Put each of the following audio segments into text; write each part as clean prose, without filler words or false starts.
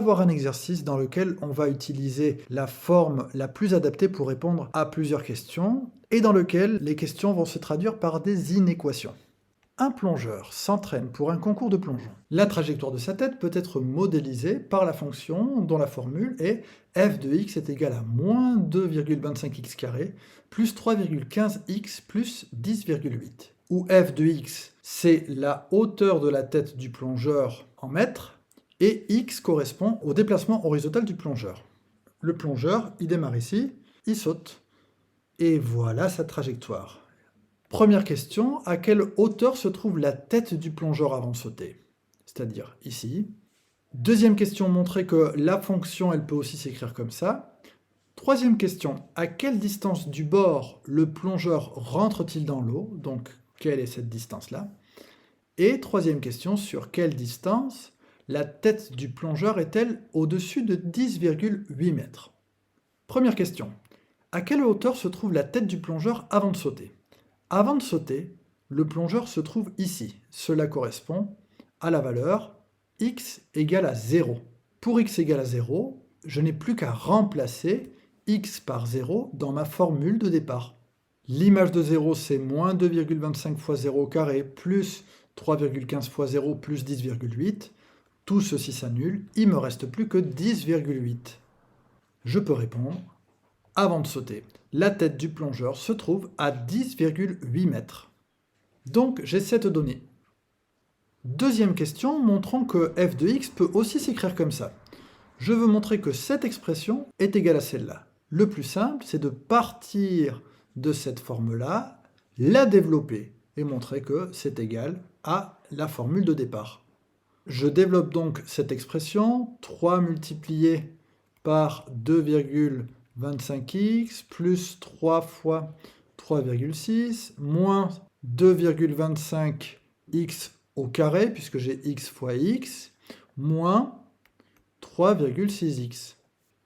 voir un exercice dans lequel on va utiliser la forme la plus adaptée pour répondre à plusieurs questions et dans lequel les questions vont se traduire par des inéquations. Un plongeur s'entraîne pour un concours de plongeon. La trajectoire de sa tête peut être modélisée par la fonction dont la formule est f de x est égal à moins 2,25x carré plus 3,15x plus 10,8. Où f de x, c'est la hauteur de la tête du plongeur en mètres, et x correspond au déplacement horizontal du plongeur. Le plongeur, il démarre ici, il saute, et voilà sa trajectoire. Première question, à quelle hauteur se trouve la tête du plongeur avant de sauter? C'est-à-dire ici. Deuxième question, montrer que la fonction, elle peut aussi s'écrire comme ça. Troisième question, à quelle distance du bord le plongeur rentre-t-il dans l'eau? Donc, quelle est cette distance-là? Et troisième question, sur quelle distance la tête du plongeur est-elle au-dessus de 10,8 mètres? Première question, à quelle hauteur se trouve la tête du plongeur avant de sauter? Avant de sauter, le plongeur se trouve ici. Cela correspond à la valeur x égale à 0. Pour x égale à 0, je n'ai plus qu'à remplacer x par 0 dans ma formule de départ. L'image de 0, c'est moins 2,25 fois 0 au carré plus 3,15 fois 0 plus 10,8. Tout ceci s'annule, il ne me reste plus que 10,8. Je peux répondre. Avant de sauter, la tête du plongeur se trouve à 10,8 mètres. Donc j'ai cette donnée. Deuxième question, montrons que f de x peut aussi s'écrire comme ça. Je veux montrer que cette expression est égale à celle-là. Le plus simple, c'est de partir de cette forme-là, la développer et montrer que c'est égal à la formule de départ. Je développe donc cette expression, 3 multiplié par 2,25x plus 3 fois 3,6 moins 2,25x au carré, puisque j'ai x fois x, moins 3,6x.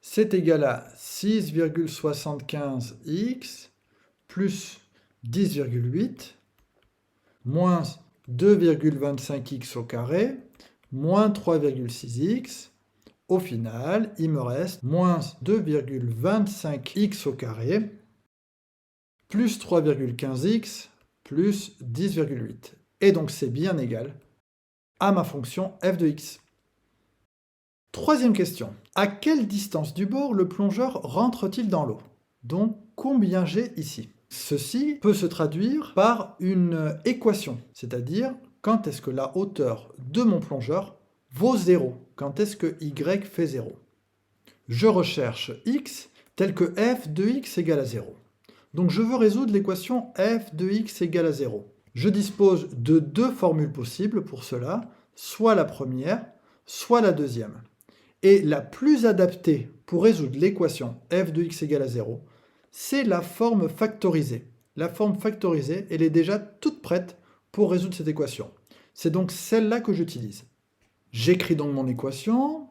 C'est égal à 6,75x plus 10,8 moins 2,25x au carré moins 3,6x. Au final, il me reste moins 2,25x au carré plus 3,15x plus 10,8. Et donc c'est bien égal à ma fonction f de x. Troisième question. À quelle distance du bord le plongeur rentre-t-il dans l'eau? Donc combien j'ai ici? Ceci peut se traduire par une équation, c'est-à-dire quand est-ce que la hauteur de mon plongeur vaut 0, quand est-ce que y fait 0. Je recherche x tel que f de x égale à 0. Donc je veux résoudre l'équation f de x égale à 0. Je dispose de deux formules possibles pour cela, soit la première, soit la deuxième. Et la plus adaptée pour résoudre l'équation f de x égale à 0, c'est la forme factorisée. La forme factorisée, elle est déjà toute prête pour résoudre cette équation. C'est donc celle-là que j'utilise. J'écris donc mon équation.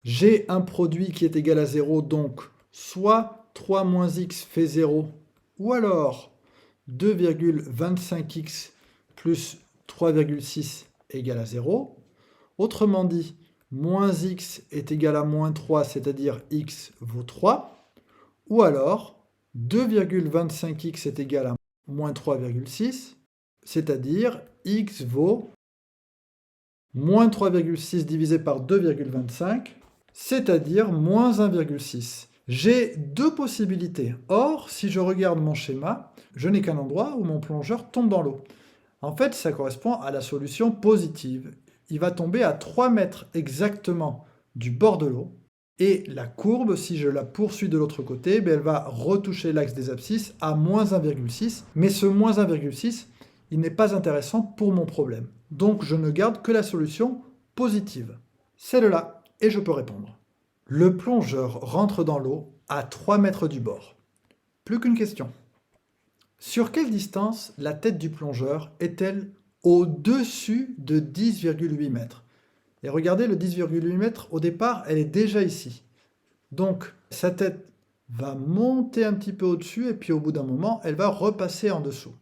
J'ai un produit qui est égal à 0, donc soit 3 moins x fait 0, ou alors 2,25x plus 3,6 égale à 0. Autrement dit, moins x est égal à moins 3, c'est-à-dire x vaut 3. Ou alors, 2,25x est égal à moins 3,6, c'est-à-dire x vaut moins 3,6 divisé par 2,25, c'est-à-dire moins 1,6. J'ai deux possibilités. Or, si je regarde mon schéma, je n'ai qu'un endroit où mon plongeur tombe dans l'eau. En fait, ça correspond à la solution positive. Il va tomber à 3 mètres exactement du bord de l'eau. Et la courbe, si je la poursuis de l'autre côté, elle va retoucher l'axe des abscisses à moins 1,6. Mais ce moins 1,6, il n'est pas intéressant pour mon problème. Donc je ne garde que la solution positive. Celle-là, et je peux répondre. Le plongeur rentre dans l'eau à 3 mètres du bord. Plus qu'une question. Sur quelle distance la tête du plongeur est-elle au-dessus de 10,8 mètres? Et regardez, le 10,8 mètres, au départ, elle est déjà ici. Donc, sa tête va monter un petit peu au-dessus, et puis au bout d'un moment, elle va repasser en dessous.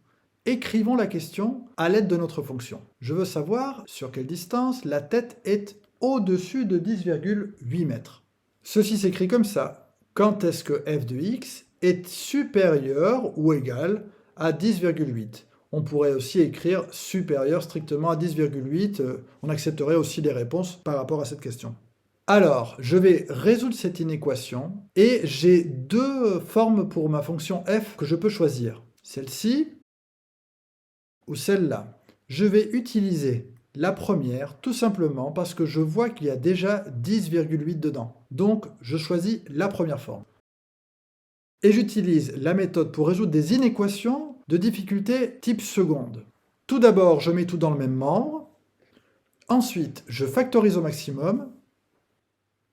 Écrivons la question à l'aide de notre fonction. Je veux savoir sur quelle distance la tête est au-dessus de 10,8 mètres. Ceci s'écrit comme ça. Quand est-ce que f de x est supérieur ou égal à 10,8? On pourrait aussi écrire supérieur strictement à 10,8. On accepterait aussi les réponses par rapport à cette question. Alors, je vais résoudre cette inéquation et j'ai deux formes pour ma fonction f que je peux choisir. Celle-ci ou celle-là. Je vais utiliser la première tout simplement parce que je vois qu'il y a déjà 10,8 dedans. Donc, je choisis la première forme. Et j'utilise la méthode pour résoudre des inéquations de difficulté type seconde. Tout d'abord, je mets tout dans le même membre. Ensuite, je factorise au maximum.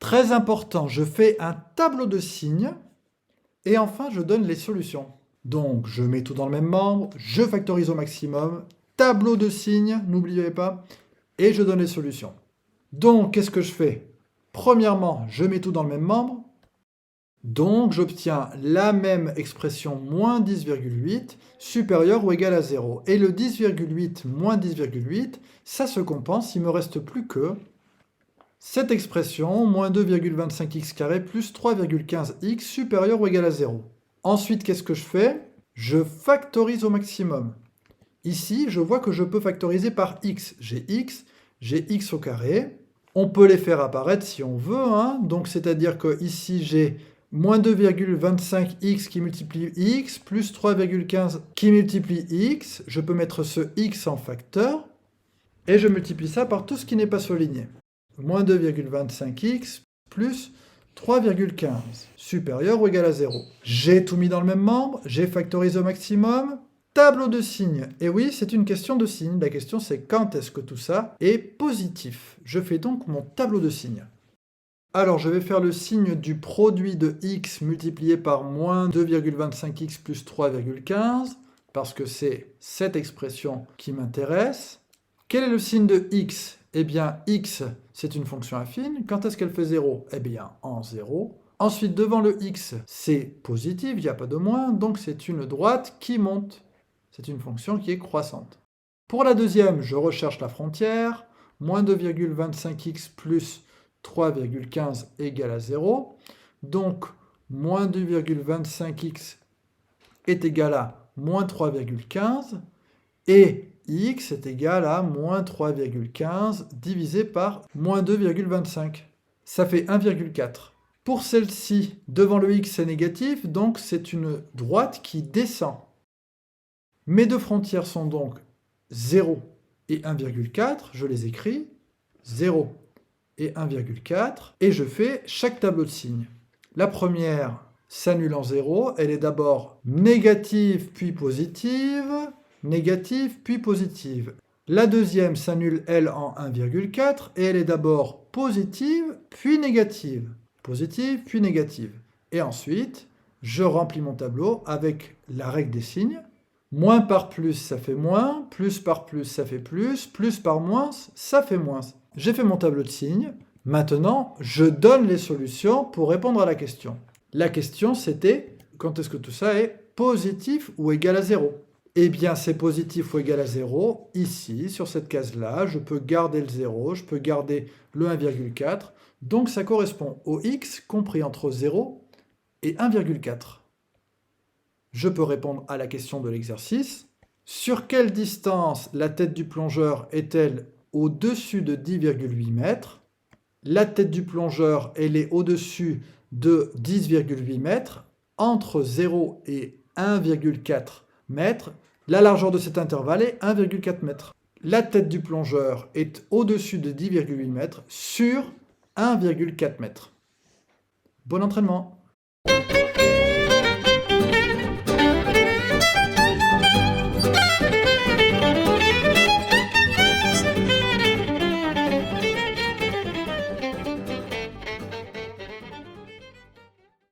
Très important, je fais un tableau de signes. Et enfin, je donne les solutions. Donc, je mets tout dans le même membre, je factorise au maximum, tableau de signes, n'oubliez pas, et je donne les solutions. Donc, qu'est-ce que je fais? Premièrement, je mets tout dans le même membre, donc j'obtiens la même expression moins 10,8 supérieur ou égal à 0. Et le 10,8 moins 10,8, ça se compense, il ne me reste plus que cette expression, moins 2,25x carré plus 3,15x supérieur ou égal à 0. Ensuite, qu'est-ce que je fais? Je factorise au maximum. Ici, je vois que je peux factoriser par x. J'ai x au carré. On peut les faire apparaître si on veut, hein. Donc, c'est-à-dire que ici, j'ai moins 2,25x qui multiplie x, plus 3,15 qui multiplie x. Je peux mettre ce x en facteur, et je multiplie ça par tout ce qui n'est pas souligné. Moins 2,25x plus 3,15 supérieur ou égal à 0. J'ai tout mis dans le même membre, j'ai factorisé au maximum, tableau de signes. Et oui, c'est une question de signes. La question c'est quand est-ce que tout ça est positif. Je fais donc mon tableau de signes. Alors je vais faire le signe du produit de x multiplié par moins 2,25x plus 3,15 parce que c'est cette expression qui m'intéresse. Quel est le signe de x? Eh bien, x, c'est une fonction affine. Quand est-ce qu'elle fait 0? Eh bien, en 0. Ensuite, devant le x, c'est positif, il n'y a pas de moins, donc c'est une droite qui monte. C'est une fonction qui est croissante. Pour la deuxième, je recherche la frontière. Moins 2,25x plus 3,15 égale à 0. Donc, moins 2,25x est égal à moins 3,15. Et x est égal à moins 3,15 divisé par moins 2,25. Ça fait 1,4. Pour celle-ci, devant le x, c'est négatif, donc c'est une droite qui descend. Mes deux frontières sont donc 0 et 1,4. Je les écris. 0 et 1,4. Et je fais chaque tableau de signes. La première s'annule en 0. Elle est d'abord négative puis positive. Négative puis positive. La deuxième s'annule, elle, en 1,4 et elle est d'abord positive puis négative. Positive puis négative. Et ensuite, je remplis mon tableau avec la règle des signes. Moins par plus, ça fait moins. Plus par plus, ça fait plus. Plus par moins, ça fait moins. J'ai fait mon tableau de signes. Maintenant, je donne les solutions pour répondre à la question. La question, c'était, quand est-ce que tout ça est positif ou égal à 0? Eh bien, c'est positif ou égal à 0. Ici, sur cette case-là, je peux garder le 0, je peux garder le 1,4. Donc, ça correspond au x compris entre 0 et 1,4. Je peux répondre à la question de l'exercice. Sur quelle distance la tête du plongeur est-elle au-dessus de 10,8 mètres? La tête du plongeur, elle est au-dessus de 10,8 mètres, entre 0 et 1,4 mètres. La largeur de cet intervalle est 1,4 mètres. La tête du plongeur est au-dessus de 10,8 mètres sur 1,4 mètres. Bon entraînement!